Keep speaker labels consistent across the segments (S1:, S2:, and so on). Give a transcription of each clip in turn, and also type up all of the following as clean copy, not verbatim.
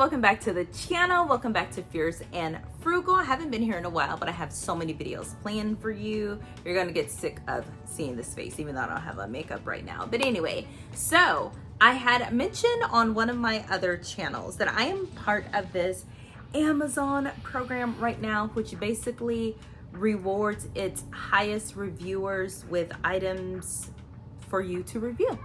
S1: welcome back to the channel. Welcome back to Fierce and Frugal. I haven't been here in a while, but I have so many videos planned for you. You're gonna get sick of seeing this face, even though I don't have a makeup right now. But anyway, so I had mentioned on one of my other channels that I am part of this Amazon program right now, which basically rewards its highest reviewers with items for you to review.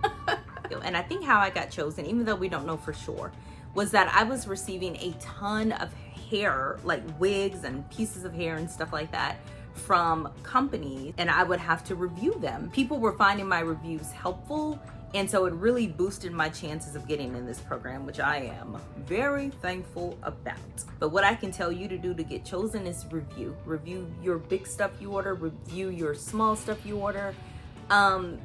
S1: And I think how I got chosen, even though we don't know for sure, was that I was receiving a ton of hair, like wigs and pieces of hair and stuff like that from companies, and I would have to review them. People were finding my reviews helpful, and so it really boosted my chances of getting in this program, which I am very thankful about. But what I can tell you to do to get chosen is review your big stuff you order, review your small stuff you order,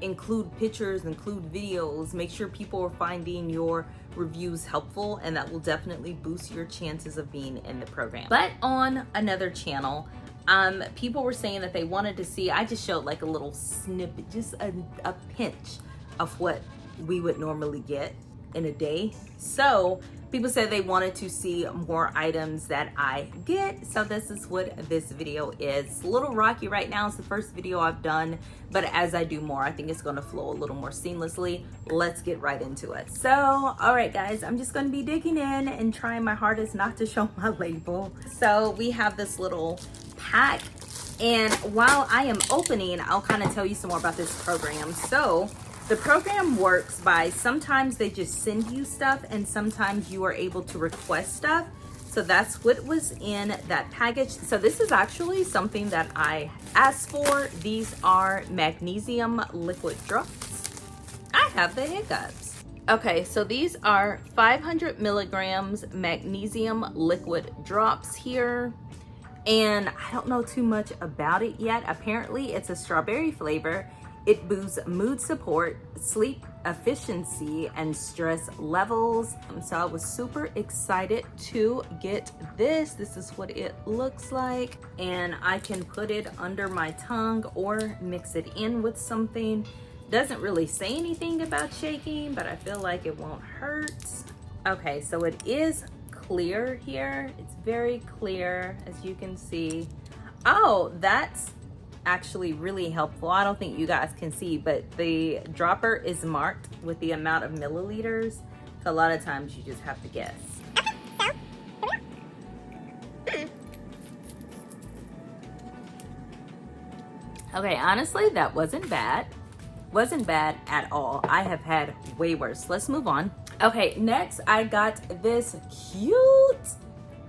S1: include pictures, include videos, make sure people are finding your reviews helpful, and that will definitely boost your chances of being in the program. But on another channel, people were saying that they wanted to see, I just showed like a little snippet, just a pinch of what we would normally get in a day. So people said they wanted to see more items that I get. So this is what this video is. It's a little rocky right now. It's the first video I've done, but as I do more, I think it's gonna flow a little more seamlessly. Let's get right into it. So, all right guys, I'm just gonna be digging in and trying my hardest not to show my label. So we have this little pack, and while I am opening, I'll kind of tell you some more about this program. So the program works by, sometimes they just send you stuff and sometimes you are able to request stuff. So that's what was in that package. So this is actually something that I asked for. These are magnesium liquid drops. I have the hiccups. Okay, so these are 500 milligrams magnesium liquid drops here. And I don't know too much about it yet. Apparently it's a strawberry flavor. It boosts mood support, sleep efficiency, and stress levels. So I was super excited to get this. This is what it looks like. And I can put it under my tongue or mix it in with something. Doesn't really say anything about shaking, but I feel like it won't hurt. Okay, so it is clear here. It's very clear, as you can see. Oh, that's actually really helpful. I don't think you guys can see, but the dropper is marked with the amount of milliliters. So a lot of times you just have to guess. Okay, honestly, that wasn't bad. Wasn't bad at all. I have had way worse. Let's move on. Okay, next I got this cute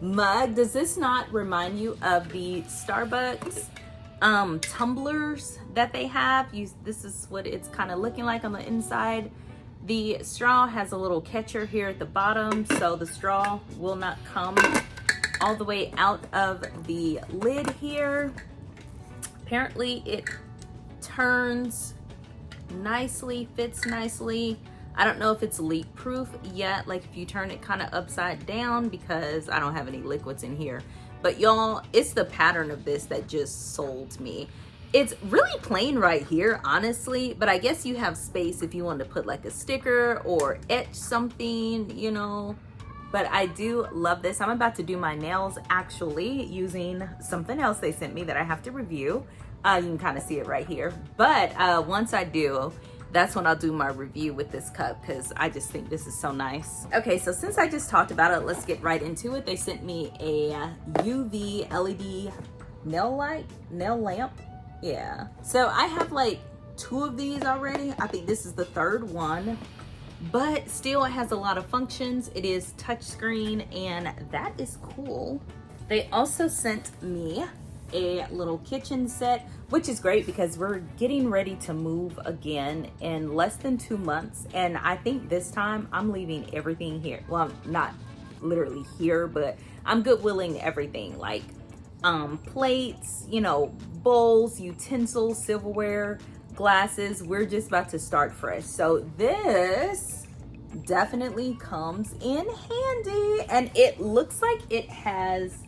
S1: mug. Does this not remind you of the Starbucks tumblers that they have? This is what it's kind of looking like on the inside. The straw has a little catcher here at the bottom, so the straw will not come all the way out of the lid here. Apparently it turns nicely, fits nicely. I don't know if it's leak proof yet, like if you turn it kind of upside down, because I don't have any liquids in here. But y'all, it's the pattern of this that just sold me. It's really plain right here, honestly, but I guess you have space if you want to put like a sticker or etch something, you know. But I do love this. I'm about to do my nails actually using something else they sent me that I have to review. You can kind of see it right here. But once I do, that's when I'll do my review with this cup, because I just think this is so nice. Okay, so since I just talked about it, let's get right into it. They sent me a UV LED nail lamp. Yeah. So I have like 2 of these already. I think this is the 3rd one, but still it has a lot of functions. It is touchscreen, and that is cool. They also sent me a little kitchen set, which is great because we're getting ready to move again in less than 2 months, and I think this time I'm leaving everything here. Well, I'm not literally here, but I'm goodwilling everything, like plates, you know, bowls, utensils, silverware, glasses. We're just about to start fresh. So this definitely comes in handy, and it looks like it has,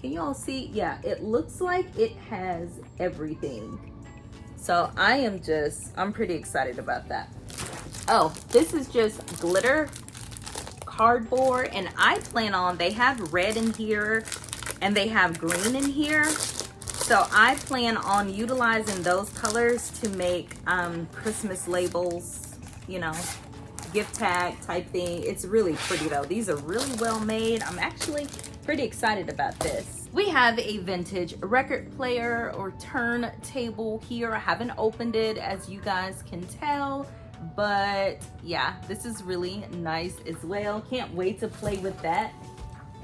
S1: can you all see? Yeah, it looks like it has everything. So I'm pretty excited about that. Oh, this is just glitter cardboard, and I plan on, they have red in here and they have green in here. So I plan on utilizing those colors to make Christmas labels, you know, gift tag type thing. It's really pretty though. These are really well made. I'm actually pretty excited about this. We have a vintage record player or turntable here. I haven't opened it, as you guys can tell, but yeah, this is really nice as well. Can't wait to play with that.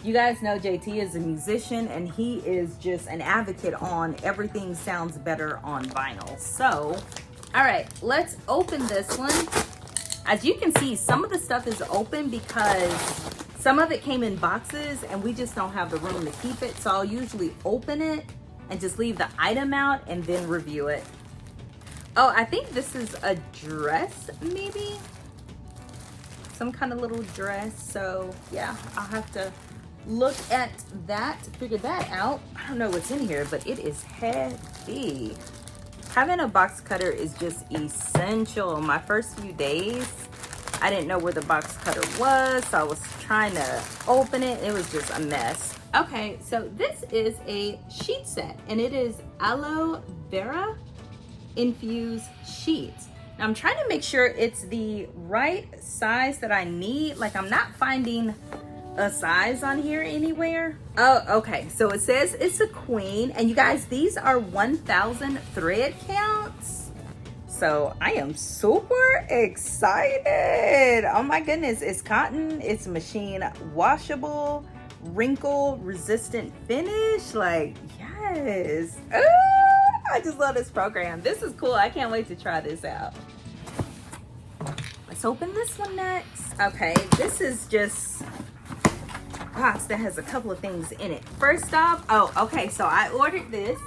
S1: You guys know JT is a musician and he is just an advocate on everything sounds better on vinyl. So, all right, let's open this one. As you can see, some of the stuff is open because some of it came in boxes and we just don't have the room to keep it. So I'll usually open it and just leave the item out and then review it. Oh, I think this is a dress, maybe? Some kind of little dress. So yeah, I'll have to look at that, figure that out. I don't know what's in here, but it is heavy. Having a box cutter is just essential. My first few days, I didn't know where the box cutter was, so I was trying to open it. It was just a mess. Okay, so this is a sheet set, and it is aloe vera infused sheets. Now I'm trying to make sure it's the right size that I need. Like, I'm not finding a size on here anywhere. Oh, okay, so it says it's a queen, and you guys, these are 1,000 thread counts. So I am super excited. Oh my goodness, it's cotton, it's machine washable, wrinkle resistant finish. Like, yes. Ooh, I just love this program. This is cool. I can't wait to try this out. Let's open this one next. Okay, this is just box that has a couple of things in it. First off, oh, okay, so I ordered this.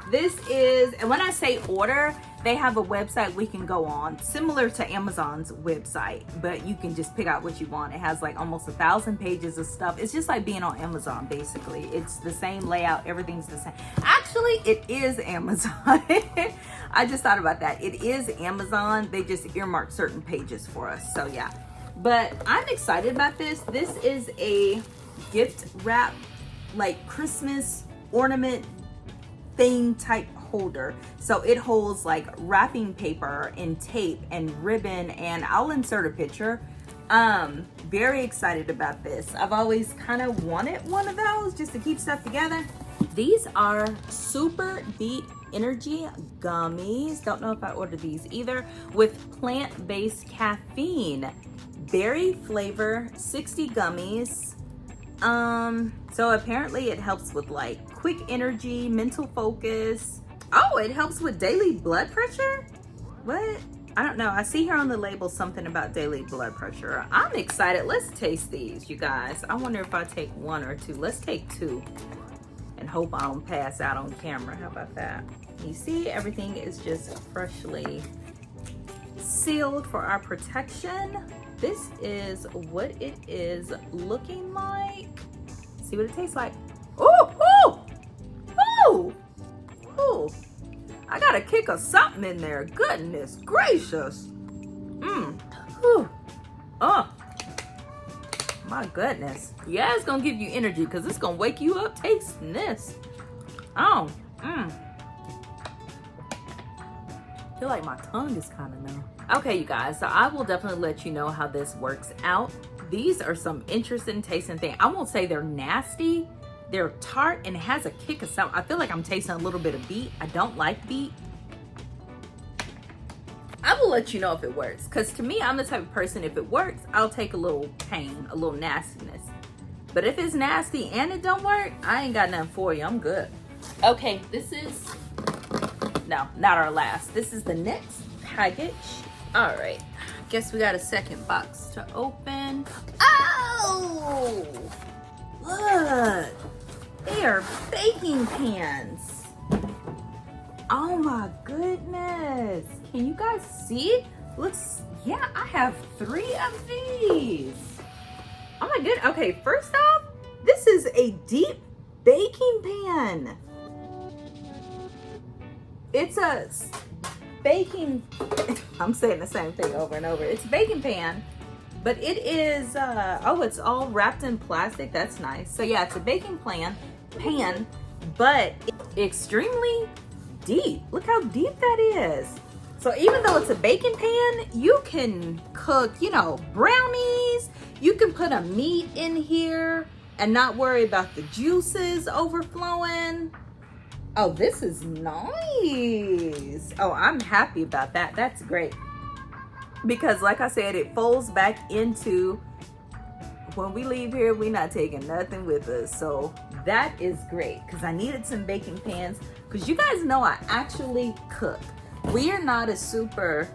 S1: This is, and when I say order, they have a website we can go on, similar to Amazon's website, but you can just pick out what you want. It has like almost 1,000 pages of stuff. It's just like being on Amazon, basically. It's the same layout, everything's the same. Actually, it is Amazon. I just thought about that. It is Amazon. They just earmark certain pages for us, so yeah. But I'm excited about this. This is a gift wrap, like Christmas ornament thing type holder. So it holds like wrapping paper and tape and ribbon, and I'll insert a picture. Very excited about this. I've always kind of wanted one of those just to keep stuff together. These are Super Beat Energy Gummies. Don't know if I ordered these either, with plant-based caffeine. Berry flavor, 60 gummies. So apparently it helps with like quick energy, mental focus. Oh, it helps with daily blood pressure? What? I don't know. I see here on the label something about daily blood pressure. I'm excited. Let's taste these, you guys. I wonder if I take one or two. Let's take two and hope I don't pass out on camera. How about that? You see, everything is just freshly sealed for our protection. This is what it is looking like. See what it tastes like. Ooh, ooh, ooh, ooh. I got a kick of something in there. Goodness gracious. Ooh. Oh, my goodness. Yeah, it's gonna give you energy because it's gonna wake you up tasting this. Oh, I feel like my tongue is kind of numb. Okay, you guys, so I will definitely let you know how this works out. These are some interesting tasting things. I won't say they're nasty. They're tart and it has a kick of something. I feel like I'm tasting a little bit of beet. I don't like beet. I will let you know if it works, because to me, I'm the type of person, if it works, I'll take a little pain, a little nastiness. But if it's nasty and it don't work, I ain't got nothing for you. I'm good. Okay, this is, no, not our last. This is the next package. All right, guess we got a second box to open. Oh, look, they are baking pans. Oh my goodness. Can you guys see? Looks, yeah, I have 3 of these. Oh my goodness. Okay, first off, this is a deep baking pan. It's a baking, I'm saying the same thing over and over. It's a baking pan But it is, oh, it's all wrapped in plastic. That's nice. So yeah, it's a baking pan, but it's extremely deep. Look how deep that is. So even though it's a baking pan, you can cook, you know, brownies. You can put a meat in here and not worry about the juices overflowing. Oh, this is nice. Oh, I'm happy about that. That's great. Because like I said, it folds back into, when we leave here, we're not taking nothing with us. So that is great, because I needed some baking pans. Because you guys know I actually cook. We are not a super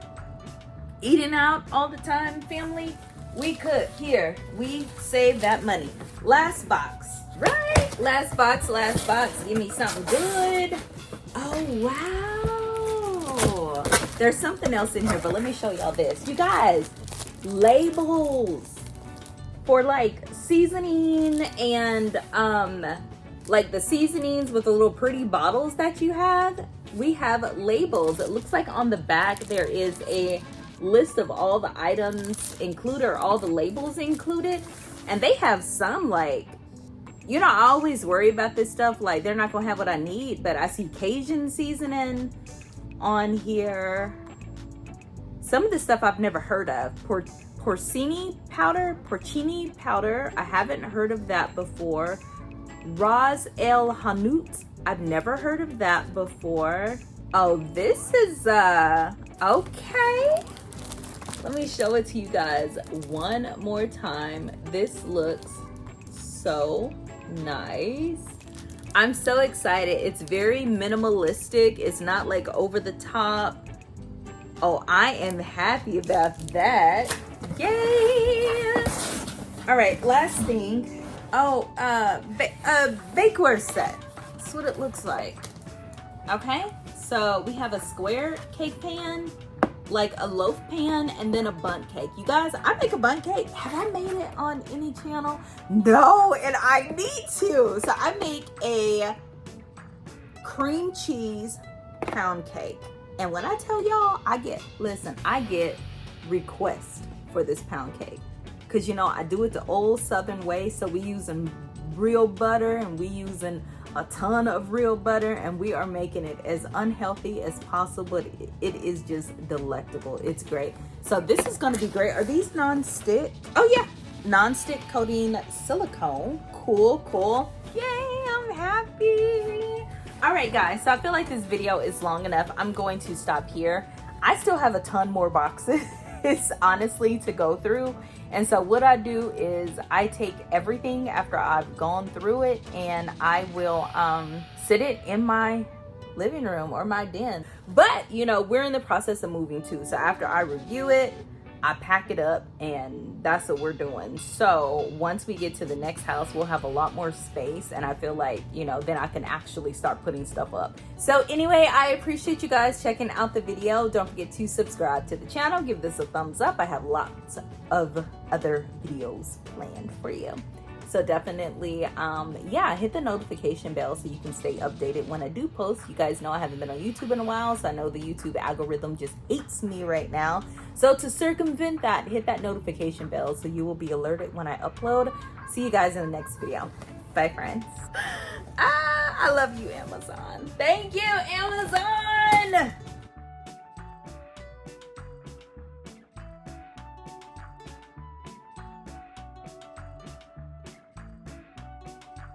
S1: eating out all the time family. We cook here. We save that money. Last box, right? Last box. Give me something good. Oh, wow. There's something else in here, but let me show y'all this. You guys, labels for like seasoning and like the seasonings with the little pretty bottles that you have. We have labels. It looks like on the back there is a list of all the items included, or all the labels included. And they have some, like, you know, I always worry about this stuff, like they're not gonna have what I need, but I see Cajun seasoning on here. Some of the stuff I've never heard of. Porcini powder. I haven't heard of that before. Ras El Hanout. I've never heard of that before. Oh, this is okay. Let me show it to you guys one more time. This looks so nice. I'm so excited. It's very minimalistic. It's not like over the top. Oh, I am happy about that. Yay! All right, last thing. Oh, bakeware set. That's what it looks like. Okay, so we have a square cake pan, like a loaf pan, and then a bundt cake. You guys, I make a bundt cake. Have I made it on any channel? No, and I need to. So I make a cream cheese pound cake. And when I tell y'all, I get requests for this pound cake. Because, you know, I do it the old Southern way. So we using real butter, and we using a ton of real butter, and we are making it as unhealthy as possible. It is just delectable. It's great. So this is going to be great. Are these non-stick? Oh yeah, non-stick coating silicone. Cool. Yay, I'm happy. All right guys, so I feel like this video is long enough. I'm going to stop here. I still have a ton more boxes honestly to go through. And so what I do is I take everything after I've gone through it, and I will sit it in my living room or my den. But you know, we're in the process of moving too. So after I review it, I pack it up, and that's what we're doing. So once we get to the next house, we'll have a lot more space, and I feel like, you know, then I can actually start putting stuff up. So anyway, I appreciate you guys checking out the video. Don't forget to subscribe to the channel. Give this a thumbs up. I have lots of other videos planned for you. So definitely, yeah, hit the notification bell so you can stay updated when I do post. You guys know I haven't been on YouTube in a while, so I know the YouTube algorithm just hates me right now. So to circumvent that, hit that notification bell so you will be alerted when I upload. See you guys in the next video. Bye, friends. I love you, Amazon. Thank you, Amazon.